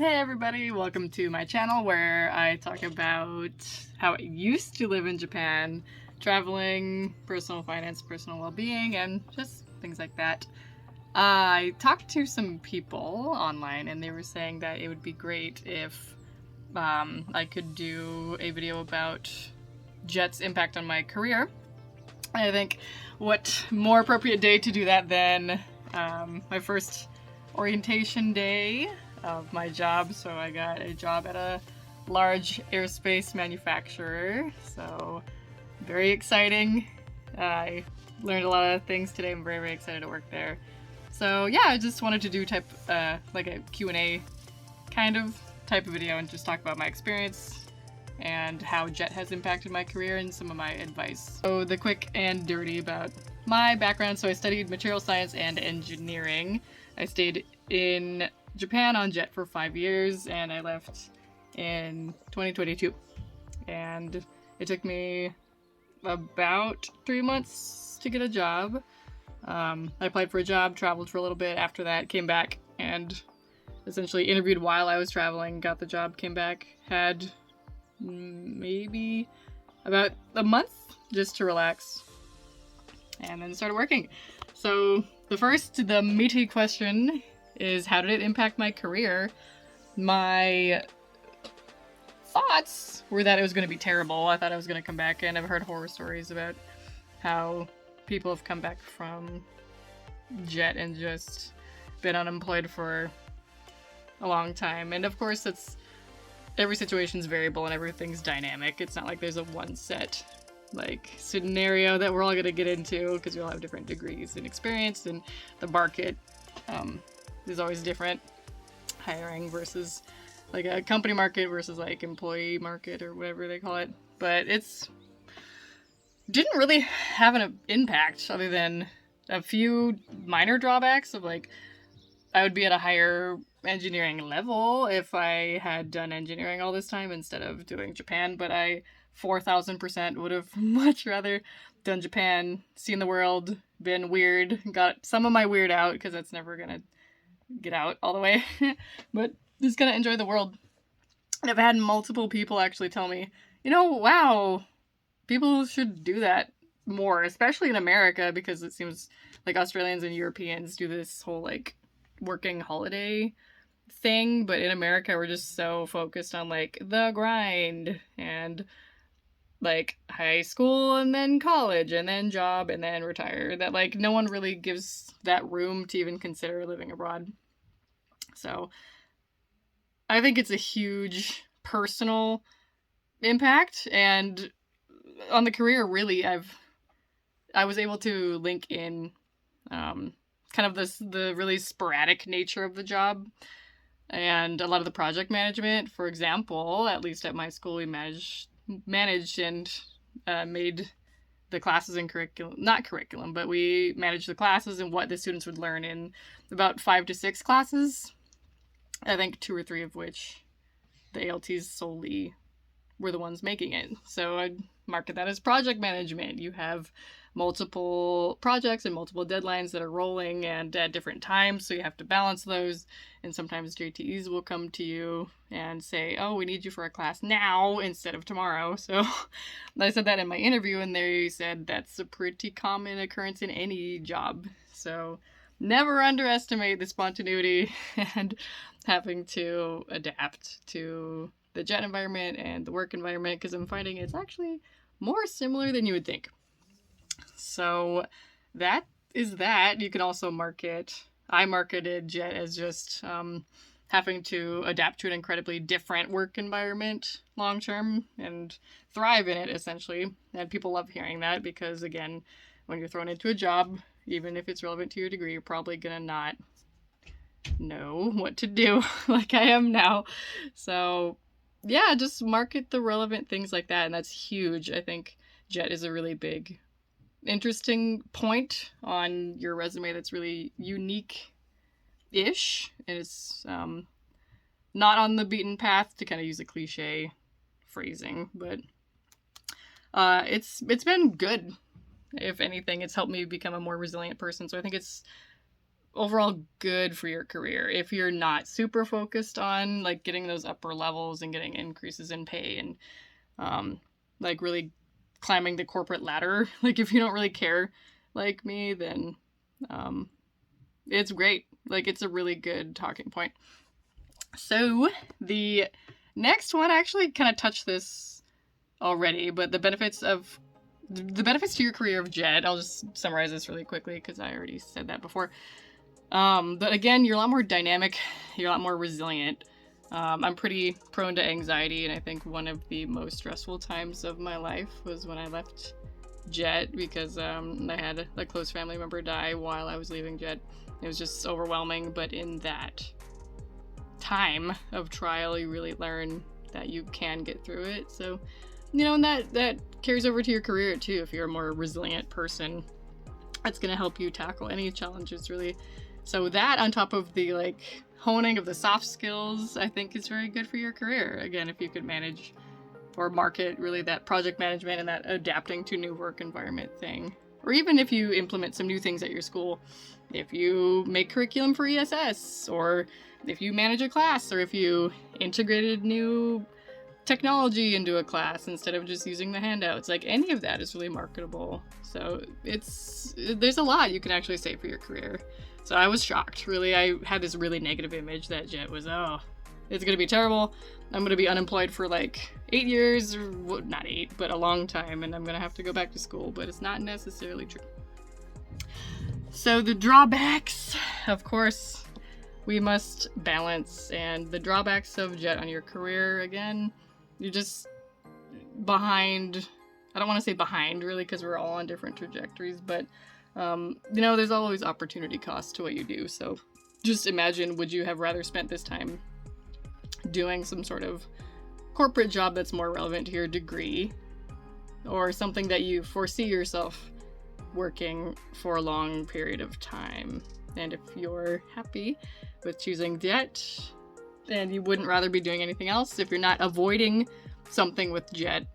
Hey everybody, welcome to my channel where I talk about how I used to live in Japan, traveling, personal finance, personal well-being, and just things like that. I talked to some people online and they were saying that it would be great if I could do a video about JET's impact on my career. I think what more appropriate day to do that than my first orientation day of my job. So I got a job at a large aerospace manufacturer, so very exciting. I learned a lot of things today. I'm very excited to work there. So yeah, I just wanted to do like a Q&A kind of type of video and just talk about my experience and how JET has impacted my career and some of my advice. So the quick and dirty about my background. So I studied material science and engineering. I stayed in Japan on JET for 5 years and I left in 2022. And it took me about 3 months to get a job. I applied for a job, traveled for a little bit after that, came back and essentially interviewed while I was traveling, got the job, came back, had maybe about a month just to relax, and then started working. So the meaty question is, how did it impact my career? My thoughts were that it was going to be terrible. I thought I was going to come back, and I've heard horror stories about how people have come back from JET and just been unemployed for a long time. And of course, every situation's variable and everything's dynamic. It's not like there's a one set scenario that we're all going to get into, because we all have different degrees and experience, and the market is always different. Hiring versus a company market versus employee market or whatever they call it. But didn't really have an impact other than a few minor drawbacks of I would be at a higher engineering level if I had done engineering all this time instead of doing Japan, but I 4,000% would have much rather done Japan, seen the world, been weird, got some of my weird out, because that's never gonna get out all the way, but just gonna enjoy the world. And I've had multiple people actually tell me, wow, people should do that more, especially in America, because it seems like Australians and Europeans do this whole working holiday thing, but in America we're just so focused on the grind and high school and then college and then job and then retire, that no one really gives that room to even consider living abroad. So I think it's a huge personal impact, and on the career, really, I was able to link in kind of the really sporadic nature of the job and a lot of the project management. For example, at least at my school, we managed and made the classes and not curriculum, but we managed the classes and what the students would learn in about 5 to 6 classes. I think 2 or 3 of which the ALTs solely were the ones making it. So I'd market that as project management. You have multiple projects and multiple deadlines that are rolling and at different times, so you have to balance those. And sometimes JTEs will come to you and say, oh, we need you for a class now instead of tomorrow. So I said that in my interview, and they said that's a pretty common occurrence in any job. So never underestimate the spontaneity and having to adapt to the JET environment and the work environment, because I'm finding it's actually more similar than you would think. So that is that. You can also I marketed JET as just having to adapt to an incredibly different work environment long term and thrive in it, essentially. And people love hearing that, because again, when you're thrown into a job, even if it's relevant to your degree, you're probably gonna not know what to do like I am now. So yeah, just market the relevant things like that, and that's huge. I think JET is a really big, interesting point on your resume that's really unique-ish, and it's not on the beaten path, to kind of use a cliche phrasing, but it's been good. If anything, it's helped me become a more resilient person. So I think it's overall good for your career if you're not super focused on like getting those upper levels and getting increases in pay and like really climbing the corporate ladder. Like if you don't really care like me, then it's great. Like it's a really good talking point. So the next one, I actually kind of touched this already, but the benefits to your career of JET, I'll just summarize this really quickly because I already said that before. But again, you're a lot more dynamic, you're a lot more resilient. I'm pretty prone to anxiety, and I think one of the most stressful times of my life was when I left JET because I had a close family member die while I was leaving JET. It was just overwhelming, but in that time of trial, you really learn that you can get through it. So, and that carries over to your career too. If you're a more resilient person, that's going to help you tackle any challenges, really. So that, on top of the like honing of the soft skills, I think is very good for your career. Again, if you could manage or market really that project management and that adapting to new work environment thing. Or even if you implement some new things at your school, if you make curriculum for ESS, or if you manage a class, or if you integrated new technology into a class instead of just using the handouts, like any of that is really marketable. So there's a lot you can actually say for your career. So I was shocked, really. I had this really negative image that JET was, it's going to be terrible. I'm going to be unemployed for like 8 years, or not 8, but a long time, and I'm going to have to go back to school, but it's not necessarily true. So the drawbacks, of course, we must balance, and the drawbacks of JET on your career, again, you're just behind. I don't want to say behind, really, because we're all on different trajectories, but there's always opportunity cost to what you do. So just imagine, would you have rather spent this time doing some sort of corporate job that's more relevant to your degree, or something that you foresee yourself working for a long period of time? And if you're happy with choosing JET, and you wouldn't rather be doing anything else, if you're not avoiding something with JET,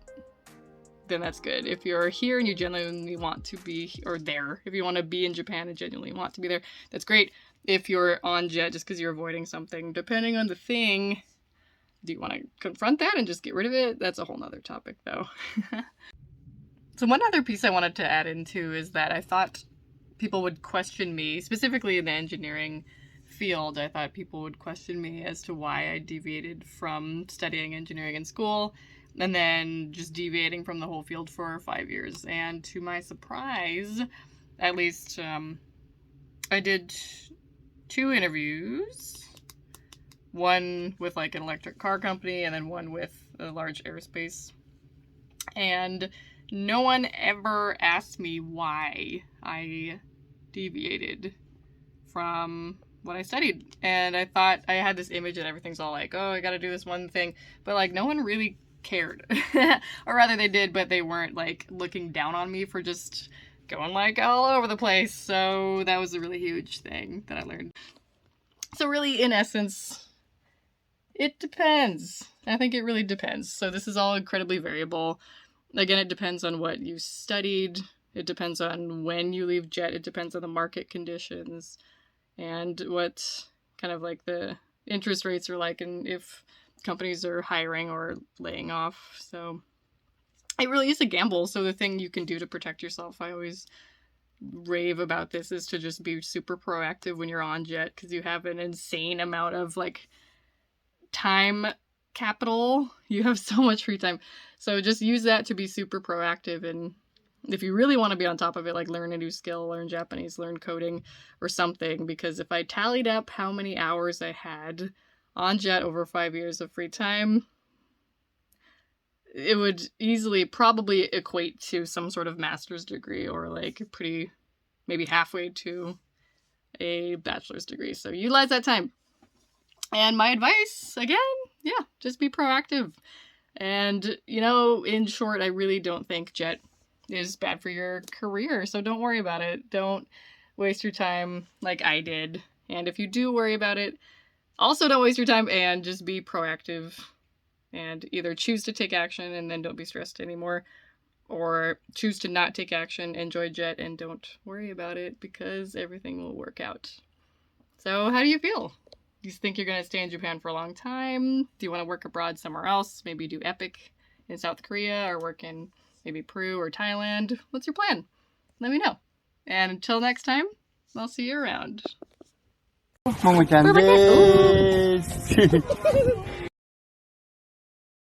then that's good. If you're here and you genuinely want to be, or there, if you want to be in Japan and genuinely want to be there, that's great. If you're on JET just because you're avoiding something, depending on the thing, do you want to confront that and just get rid of it? That's a whole nother topic, though. So one other piece I wanted to add into is that I thought people would question me, specifically in the engineering field. I thought people would question me as to why I deviated from studying engineering in school and then just deviating from the whole field for 5 years. And to my surprise, at least, I did 2 interviews. One with like an electric car company and then one with a large aerospace. And no one ever asked me why I deviated from what I studied. And I thought I had this image that everything's all like, oh, I gotta do this one thing. But like no one really cared. Or rather they did, but they weren't like looking down on me for just going like all over the place. So that was a really huge thing that I learned. So really, in essence, it depends. I think it really depends. So this is all incredibly variable. Again, it depends on what you studied. It depends on when you leave JET. It depends on the market conditions and what kind of like the interest rates are like and if companies are hiring or laying off. So it really is a gamble. So the thing you can do to protect yourself, I always rave about this, is to just be super proactive when you're on JET, because you have an insane amount of like time capital. You have so much free time. So just use that to be super proactive. And if you really want to be on top of it, like learn a new skill, learn Japanese, learn coding or something. Because if I tallied up how many hours I had on JET over 5 years of free time, it would easily probably equate to some sort of master's degree or like pretty, maybe halfway to a bachelor's degree. So utilize that time. And my advice, again, just be proactive. And, in short, I really don't think JET is bad for your career. So don't worry about it. Don't waste your time like I did. And if you do worry about it, also don't waste your time and just be proactive and either choose to take action and then don't be stressed anymore, or choose to not take action, enjoy JET, and don't worry about it because everything will work out. So how do you feel? Do you think you're going to stay in Japan for a long time? Do you want to work abroad somewhere else? Maybe do Epic in South Korea or work in maybe Peru or Thailand? What's your plan? Let me know. And until next time, I'll see you around. ももちゃんでーす